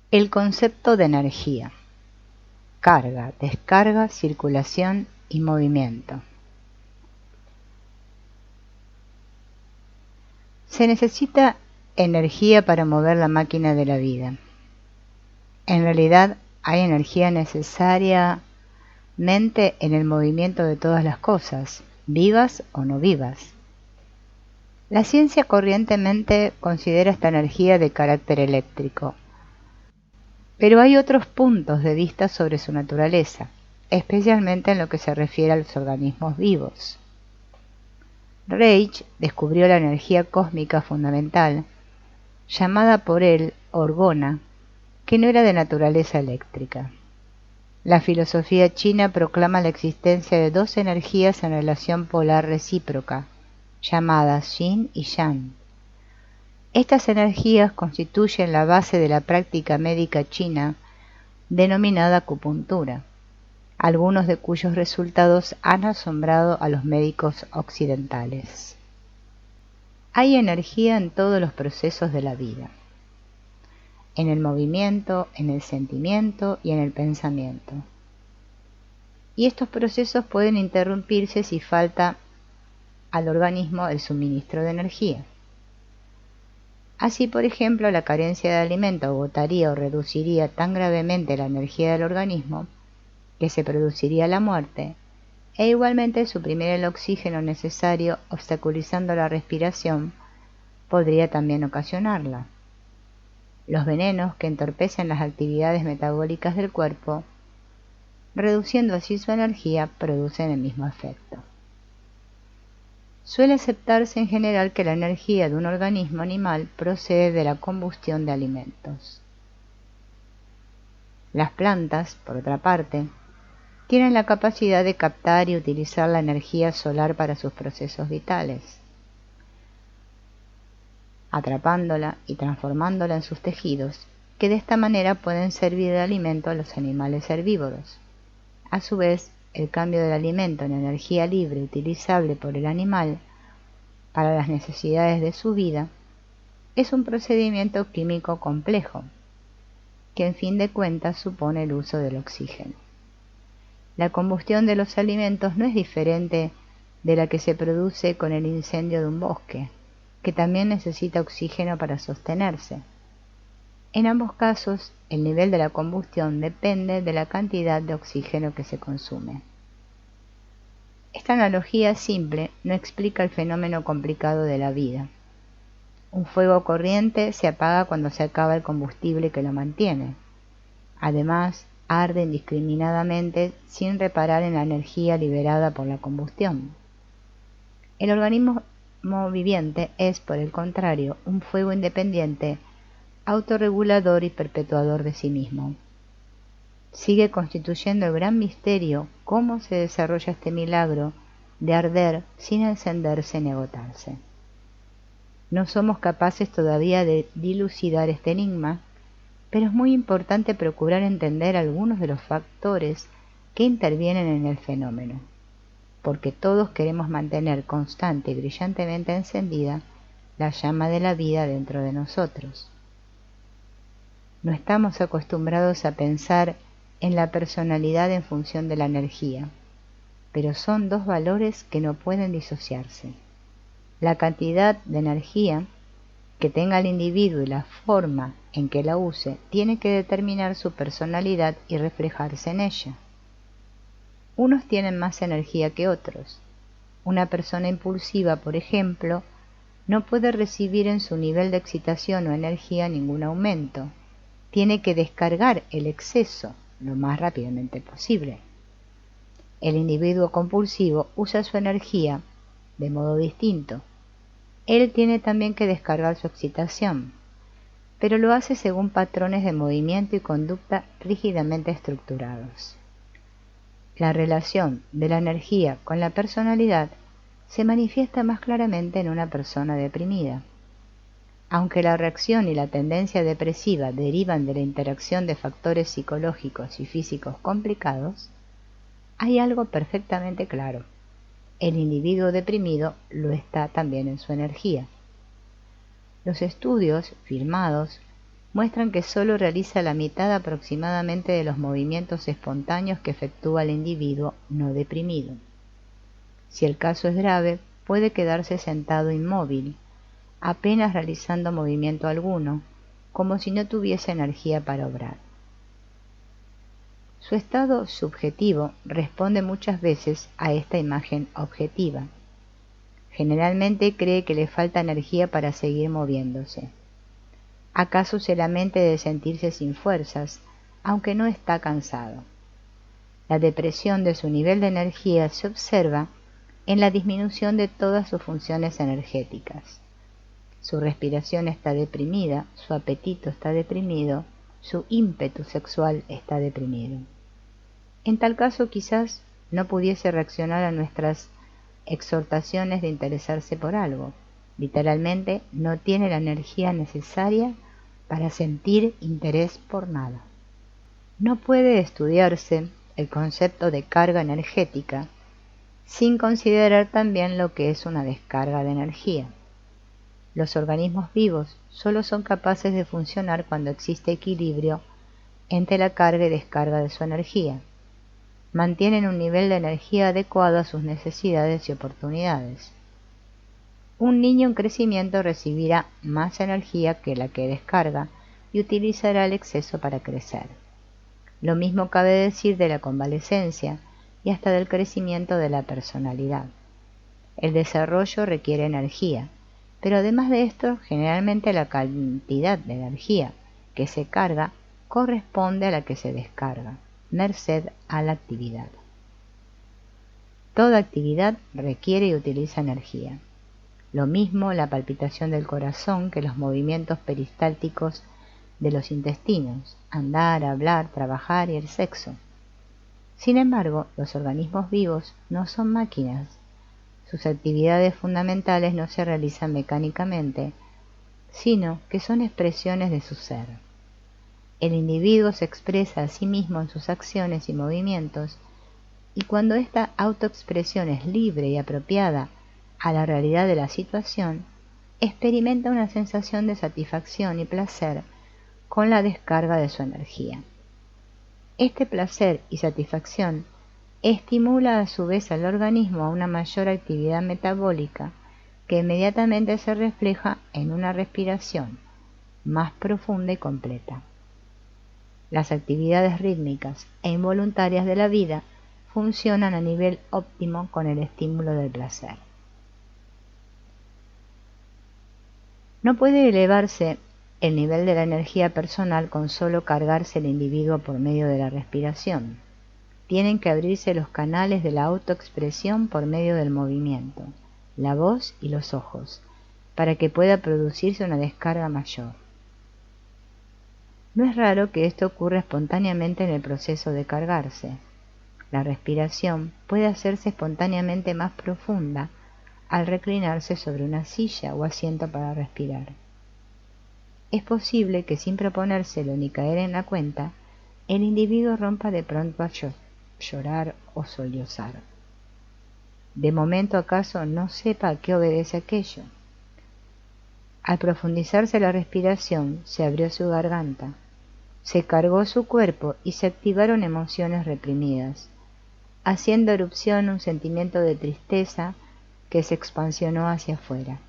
El concepto de energía: carga, descarga, circulación y movimiento. Se necesita energía para mover la máquina de la vida. En realidad, hay energía necesariamente en el movimiento de todas las cosas, vivas o no vivas. La ciencia corrientemente considera esta energía de carácter eléctrico, pero hay otros puntos de vista sobre su naturaleza, especialmente en lo que se refiere a los organismos vivos. Reich descubrió la energía cósmica fundamental, llamada por él orgona, que no era de naturaleza eléctrica. La filosofía china proclama la existencia de dos energías en relación polar recíproca, llamadas yin y yang. Estas energías constituyen la base de la práctica médica china denominada acupuntura, algunos de cuyos resultados han asombrado a los médicos occidentales. Hay energía en todos los procesos de la vida, en el movimiento, en el sentimiento y en el pensamiento. Y estos procesos pueden interrumpirse si falta al organismo el suministro de energía. Así, por ejemplo, la carencia de alimento agotaría o reduciría tan gravemente la energía del organismo que se produciría la muerte, e igualmente suprimir el oxígeno necesario obstaculizando la respiración podría también ocasionarla. Los venenos que entorpecen las actividades metabólicas del cuerpo, reduciendo así su energía, producen el mismo efecto. Suele aceptarse en general que la energía de un organismo animal procede de la combustión de alimentos. Las plantas, por otra parte, tienen la capacidad de captar y utilizar la energía solar para sus procesos vitales, atrapándola y transformándola en sus tejidos, que de esta manera pueden servir de alimento a los animales herbívoros. A su vez, el cambio del alimento en energía libre utilizable por el animal para las necesidades de su vida es un procedimiento químico complejo, que en fin de cuentas supone el uso del oxígeno. La combustión de los alimentos no es diferente de la que se produce con el incendio de un bosque, que también necesita oxígeno para sostenerse. En ambos casos, el nivel de la combustión depende de la cantidad de oxígeno que se consume. Esta analogía simple no explica el fenómeno complicado de la vida. Un fuego corriente se apaga cuando se acaba el combustible que lo mantiene. Además, arde indiscriminadamente sin reparar en la energía liberada por la combustión. El organismo viviente es, por el contrario, un fuego independiente, autorregulador y perpetuador de sí mismo. Sigue constituyendo el gran misterio cómo se desarrolla este milagro de arder sin encenderse ni agotarse. No somos capaces todavía de dilucidar este enigma, pero es muy importante procurar entender algunos de los factores que intervienen en el fenómeno, porque todos queremos mantener constante y brillantemente encendida la llama de la vida dentro de nosotros. No estamos acostumbrados a pensar en la personalidad en función de la energía, pero son dos valores que no pueden disociarse. La cantidad de energía que tenga el individuo y la forma en que la use tiene que determinar su personalidad y reflejarse en ella. Unos tienen más energía que otros. Una persona impulsiva, por ejemplo, no puede recibir en su nivel de excitación o energía ningún aumento. Tiene que descargar el exceso lo más rápidamente posible. El individuo compulsivo usa su energía de modo distinto. Él tiene también que descargar su excitación, pero lo hace según patrones de movimiento y conducta rígidamente estructurados. La relación de la energía con la personalidad se manifiesta más claramente en una persona deprimida. Aunque la reacción y la tendencia depresiva derivan de la interacción de factores psicológicos y físicos complicados, hay algo perfectamente claro: el individuo deprimido lo está también en su energía. Los estudios firmados muestran que solo realiza la mitad aproximadamente de los movimientos espontáneos que efectúa el individuo no deprimido. Si el caso es grave, puede quedarse sentado inmóvil, apenas realizando movimiento alguno, como si no tuviese energía para obrar. Su estado subjetivo responde muchas veces a esta imagen objetiva. Generalmente cree que le falta energía para seguir moviéndose. ¿Acaso se lamente de sentirse sin fuerzas, aunque no está cansado? La depresión de su nivel de energía se observa en la disminución de todas sus funciones energéticas. Su respiración está deprimida, su apetito está deprimido, su ímpetu sexual está deprimido. En tal caso quizás no pudiese reaccionar a nuestras exhortaciones de interesarse por algo. Literalmente no tiene la energía necesaria para sentir interés por nada. No puede estudiarse el concepto de carga energética sin considerar también lo que es una descarga de energía. Los organismos vivos solo son capaces de funcionar cuando existe equilibrio entre la carga y descarga de su energía. Mantienen un nivel de energía adecuado a sus necesidades y oportunidades. Un niño en crecimiento recibirá más energía que la que descarga y utilizará el exceso para crecer. Lo mismo cabe decir de la convalecencia y hasta del crecimiento de la personalidad. El desarrollo requiere energía, pero además de esto, generalmente la cantidad de energía que se carga corresponde a la que se descarga, merced a la actividad. Toda actividad requiere y utiliza energía. Lo mismo la palpitación del corazón que los movimientos peristálticos de los intestinos, andar, hablar, trabajar y el sexo. Sin embargo, los organismos vivos no son máquinas. Sus actividades fundamentales no se realizan mecánicamente, sino que son expresiones de su ser. El individuo se expresa a sí mismo en sus acciones y movimientos, y cuando esta autoexpresión es libre y apropiada a la realidad de la situación, experimenta una sensación de satisfacción y placer con la descarga de su energía. Este placer y satisfacción estimula a su vez al organismo a una mayor actividad metabólica que inmediatamente se refleja en una respiración más profunda y completa. Las actividades rítmicas e involuntarias de la vida funcionan a nivel óptimo con el estímulo del placer. No puede elevarse el nivel de la energía personal con solo cargarse el individuo por medio de la respiración. Tienen que abrirse los canales de la autoexpresión por medio del movimiento, la voz y los ojos, para que pueda producirse una descarga mayor. No es raro que esto ocurra espontáneamente en el proceso de cargarse. La respiración puede hacerse espontáneamente más profunda al reclinarse sobre una silla o asiento para respirar. Es posible que sin proponérselo ni caer en la cuenta, el individuo rompa de pronto a llorar o sollozar. De momento acaso no sepa a qué obedece aquello. Al profundizarse la respiración, se abrió su garganta, se cargó su cuerpo y se activaron emociones reprimidas, haciendo erupción un sentimiento de tristeza que se expansionó hacia afuera.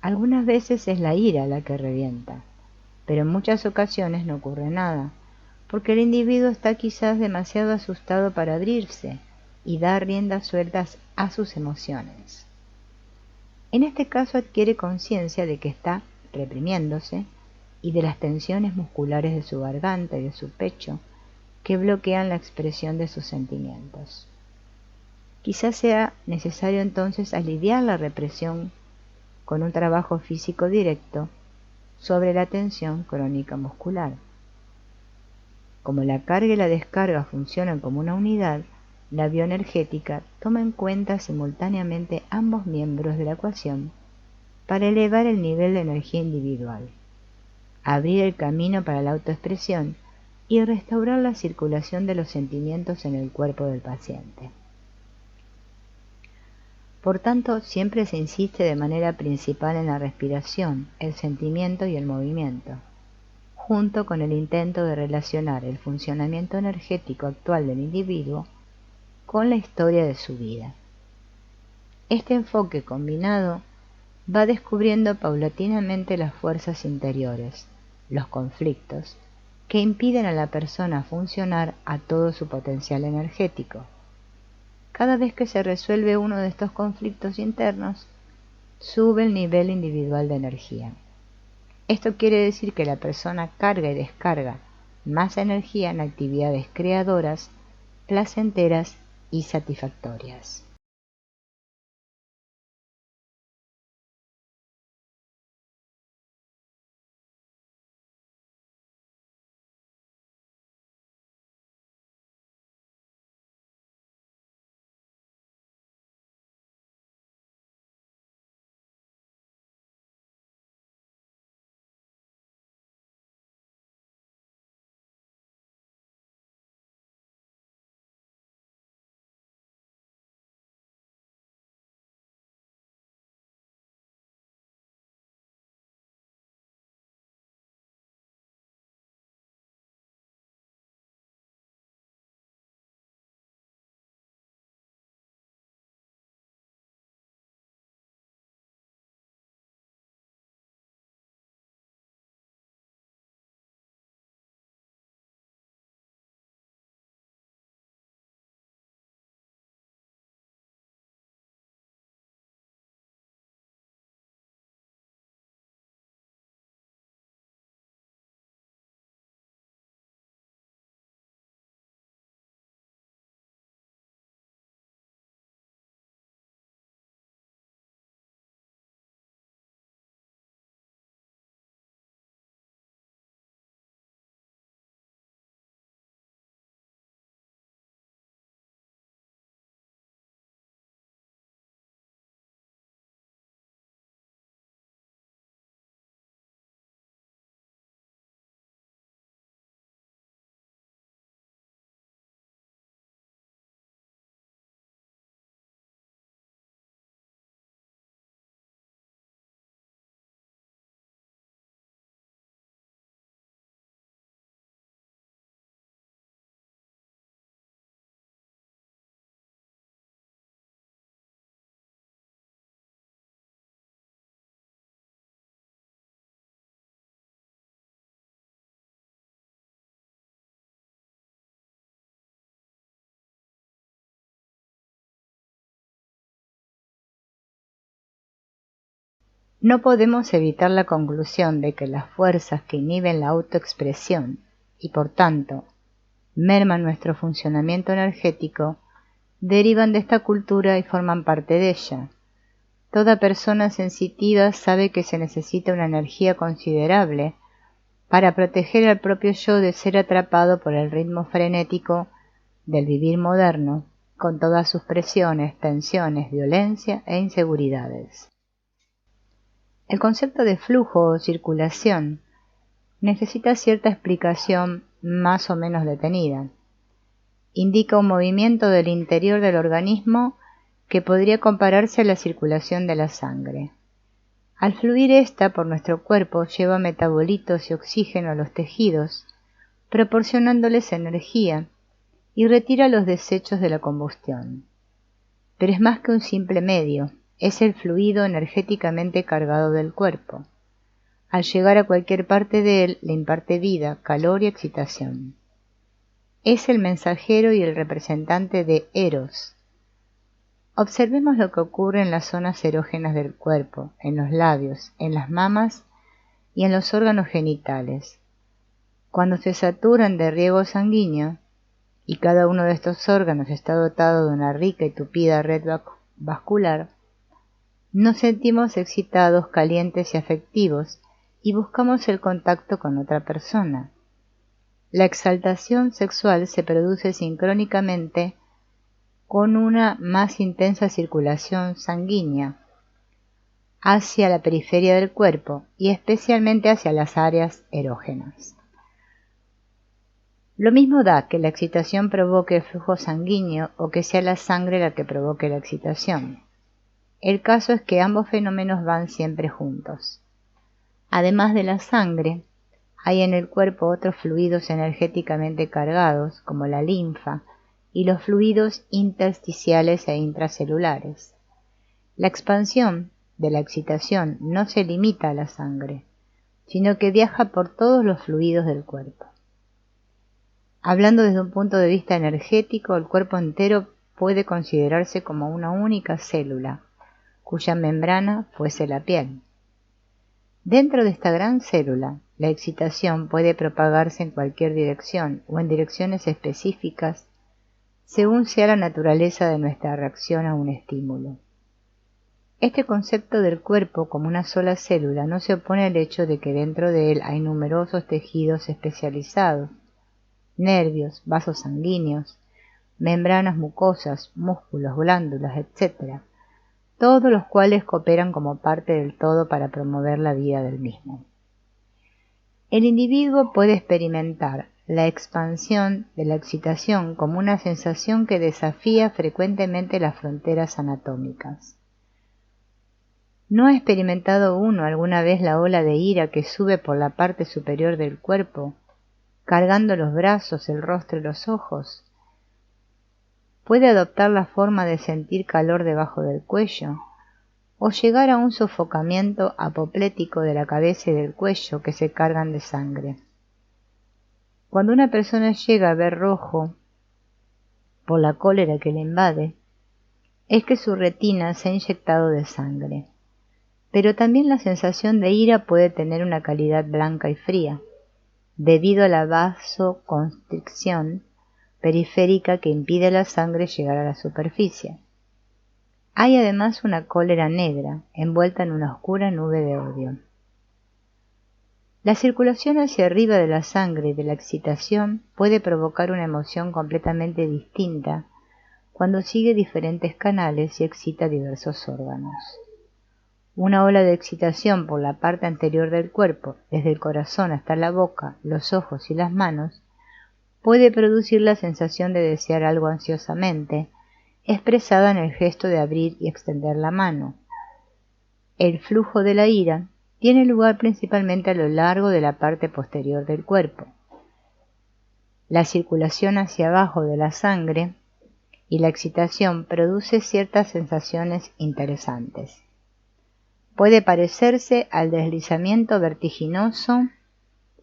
Algunas veces es la ira la que revienta, pero en muchas ocasiones no ocurre nada, porque el individuo está quizás demasiado asustado para abrirse y dar riendas sueltas a sus emociones. En este caso adquiere conciencia de que está reprimiéndose y de las tensiones musculares de su garganta y de su pecho que bloquean la expresión de sus sentimientos. Quizás sea necesario entonces aliviar la represión con un trabajo físico directo sobre la tensión crónica muscular. Como la carga y la descarga funcionan como una unidad, la bioenergética toma en cuenta simultáneamente ambos miembros de la ecuación para elevar el nivel de energía individual, abrir el camino para la autoexpresión y restaurar la circulación de los sentimientos en el cuerpo del paciente. Por tanto, siempre se insiste de manera principal en la respiración, el sentimiento y el movimiento. junto con el intento de relacionar el funcionamiento energético actual del individuo con la historia de su vida. Este enfoque combinado va descubriendo paulatinamente las fuerzas interiores, los conflictos, que impiden a la persona funcionar a todo su potencial energético. Cada vez que se resuelve uno de estos conflictos internos, sube el nivel individual de energía. Esto quiere decir que la persona carga y descarga más energía en actividades creadoras, placenteras y satisfactorias. No podemos evitar la conclusión de que las fuerzas que inhiben la autoexpresión y por tanto merman nuestro funcionamiento energético derivan de esta cultura y forman parte de ella. Toda persona sensitiva sabe que se necesita una energía considerable para proteger al propio yo de ser atrapado por el ritmo frenético del vivir moderno, con todas sus presiones, tensiones, violencia e inseguridades. El concepto de flujo o circulación necesita cierta explicación más o menos detenida. Indica un movimiento del interior del organismo que podría compararse a la circulación de la sangre. Al fluir ésta por nuestro cuerpo lleva metabolitos y oxígeno a los tejidos, proporcionándoles energía y retira los desechos de la combustión. Pero es más que un simple medio, es el fluido energéticamente cargado del cuerpo. Al llegar a cualquier parte de él le imparte vida, calor y excitación. Es el mensajero y el representante de Eros. Observemos lo que ocurre en las zonas erógenas del cuerpo, en los labios, en las mamas y en los órganos genitales. Cuando se saturan de riego sanguíneo, y cada uno de estos órganos está dotado de una rica y tupida red vascular, nos sentimos excitados, calientes y afectivos y buscamos el contacto con otra persona. La exaltación sexual se produce sincrónicamente con una más intensa circulación sanguínea hacia la periferia del cuerpo y especialmente hacia las áreas erógenas. Lo mismo da que la excitación provoque el flujo sanguíneo o que sea la sangre la que provoque la excitación. El caso es que ambos fenómenos van siempre juntos. Además de la sangre, hay en el cuerpo otros fluidos energéticamente cargados, como la linfa, y los fluidos intersticiales e intracelulares. La expansión de la excitación no se limita a la sangre, sino que viaja por todos los fluidos del cuerpo. Hablando desde un punto de vista energético, el cuerpo entero puede considerarse como una única célula, cuya membrana fuese la piel. Dentro de esta gran célula, la excitación puede propagarse en cualquier dirección o en direcciones específicas según sea la naturaleza de nuestra reacción a un estímulo. Este concepto del cuerpo como una sola célula no se opone al hecho de que dentro de él hay numerosos tejidos especializados, nervios, vasos sanguíneos, membranas mucosas, músculos, glándulas, etc., todos los cuales cooperan como parte del todo para promover la vida del mismo. El individuo puede experimentar la expansión de la excitación como una sensación que desafía frecuentemente las fronteras anatómicas. ¿No ha experimentado uno alguna vez la ola de ira que sube por la parte superior del cuerpo, cargando los brazos, el rostro y los ojos? Puede adoptar la forma de sentir calor debajo del cuello, o llegar a un sofocamiento apoplético de la cabeza y del cuello que se cargan de sangre. Cuando una persona llega a ver rojo por la cólera que le invade, es que su retina se ha inyectado de sangre. Pero también la sensación de ira puede tener una calidad blanca y fría, debido a la vasoconstricción periférica que impide a la sangre llegar a la superficie. Hay además una cólera negra, envuelta en una oscura nube de odio. La circulación hacia arriba de la sangre y de la excitación puede provocar una emoción completamente distinta cuando sigue diferentes canales y excita diversos órganos. Una ola de excitación por la parte anterior del cuerpo, desde el corazón hasta la boca, los ojos y las manos, puede producir la sensación de desear algo ansiosamente, expresada en el gesto de abrir y extender la mano. El flujo de la ira tiene lugar principalmente a lo largo de la parte posterior del cuerpo. La circulación hacia abajo de la sangre y la excitación produce ciertas sensaciones interesantes. Puede parecerse al deslizamiento vertiginoso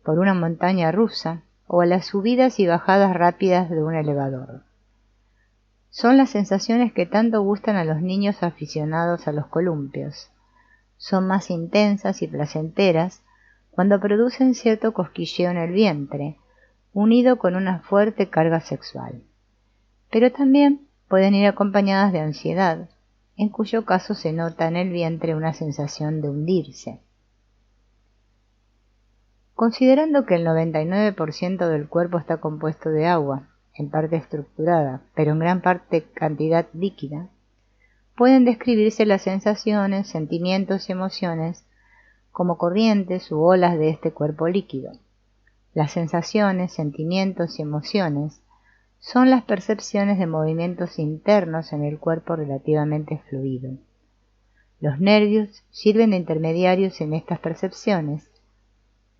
por una montaña rusa o a las subidas y bajadas rápidas de un elevador. Son las sensaciones que tanto gustan a los niños aficionados a los columpios. Son más intensas y placenteras cuando producen cierto cosquilleo en el vientre, unido con una fuerte carga sexual. Pero también pueden ir acompañadas de ansiedad, en cuyo caso se nota en el vientre una sensación de hundirse. Considerando que el 99% del cuerpo está compuesto de agua, en parte estructurada, pero en gran parte cantidad líquida, pueden describirse las sensaciones, sentimientos y emociones como corrientes u olas de este cuerpo líquido. Las sensaciones, sentimientos y emociones son las percepciones de movimientos internos en el cuerpo relativamente fluido. Los nervios sirven de intermediarios en estas percepciones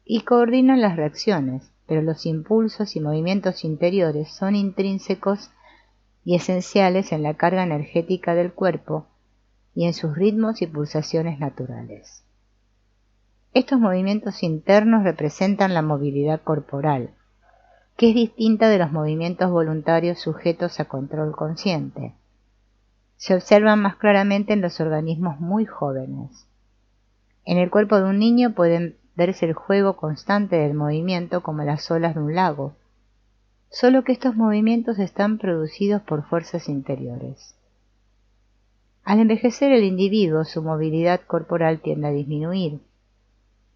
y coordinan las reacciones, pero los impulsos y movimientos interiores son intrínsecos y esenciales en la carga energética del cuerpo y en sus ritmos y pulsaciones naturales. Estos movimientos internos representan la movilidad corporal, que es distinta de los movimientos voluntarios sujetos a control consciente. Se observan más claramente en los organismos muy jóvenes. En el cuerpo de un niño pueden verse el juego constante del movimiento como las olas de un lago, solo que estos movimientos están producidos por fuerzas interiores. Al envejecer el individuo, su movilidad corporal tiende a disminuir.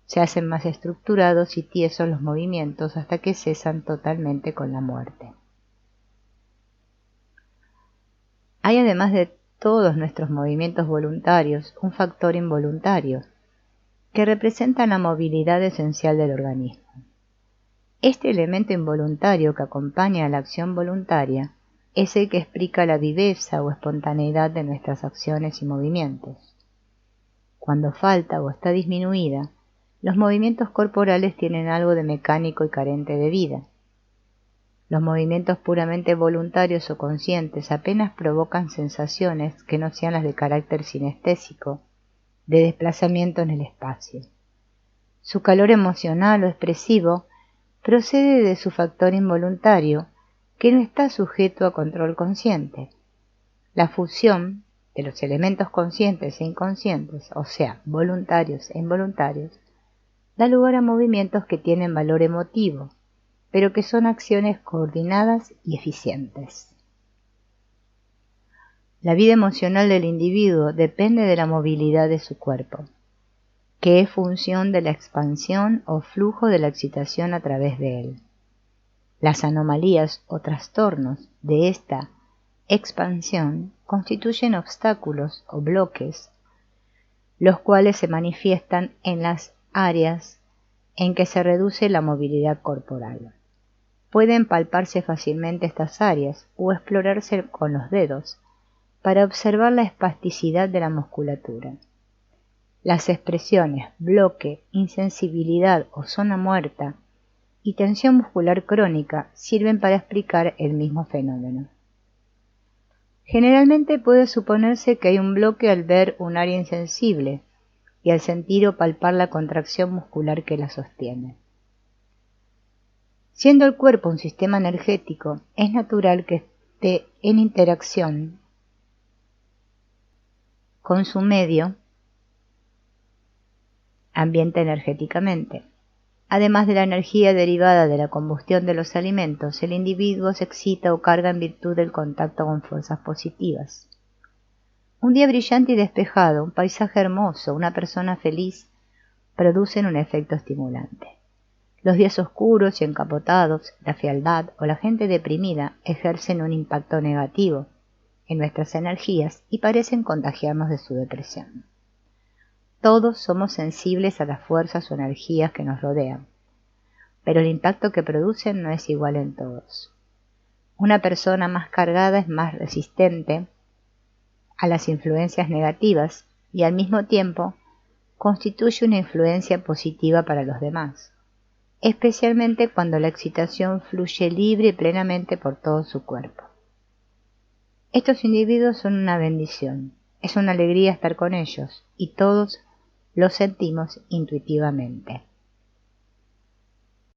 Se hacen más estructurados y tiesos los movimientos hasta que cesan totalmente con la muerte. Hay, además de todos nuestros movimientos voluntarios, un factor involuntario, que representa la movilidad esencial del organismo. Este elemento involuntario que acompaña a la acción voluntaria es el que explica la viveza o espontaneidad de nuestras acciones y movimientos. Cuando falta o está disminuida, Los movimientos corporales tienen algo de mecánico y carente de vida. Los movimientos puramente voluntarios o conscientes apenas provocan sensaciones que no sean las de carácter sinestésico, de desplazamiento en el espacio. Su calor emocional o expresivo procede de su factor involuntario, que no está sujeto a control consciente. La fusión de los elementos conscientes e inconscientes, o sea, voluntarios e involuntarios, da lugar a movimientos que tienen valor emotivo, pero que son acciones coordinadas y eficientes. La vida emocional del individuo depende de la movilidad de su cuerpo, que es función de la expansión o flujo de la excitación a través de él. Las anomalías o trastornos de esta expansión constituyen obstáculos o bloques, los cuales se manifiestan en las áreas en que se reduce la movilidad corporal. Pueden palparse fácilmente estas áreas o explorarse con los dedos para observar la espasticidad de la musculatura. Las expresiones bloque, insensibilidad o zona muerta y tensión muscular crónica sirven para explicar el mismo fenómeno. Generalmente puede suponerse que hay un bloque al ver un área insensible y al sentir o palpar la contracción muscular que la sostiene. Siendo el cuerpo un sistema energético, es natural que esté en interacción con su medio ambiente energéticamente. Además de la energía derivada de la combustión de los alimentos, el individuo se excita o carga en virtud del contacto con fuerzas positivas. Un día brillante y despejado, un paisaje hermoso, una persona feliz, producen un efecto estimulante. Los días oscuros y encapotados, la frialdad o la gente deprimida ejercen un impacto negativo en nuestras energías y parecen contagiarnos de su depresión. Todos somos sensibles a las fuerzas o energías que nos rodean, pero el impacto que producen no es igual en todos. Una persona más cargada es más resistente a las influencias negativas y al mismo tiempo constituye una influencia positiva para los demás, especialmente cuando la excitación fluye libre y plenamente por todo su cuerpo. Estos individuos son una bendición, es una alegría estar con ellos y todos lo sentimos intuitivamente.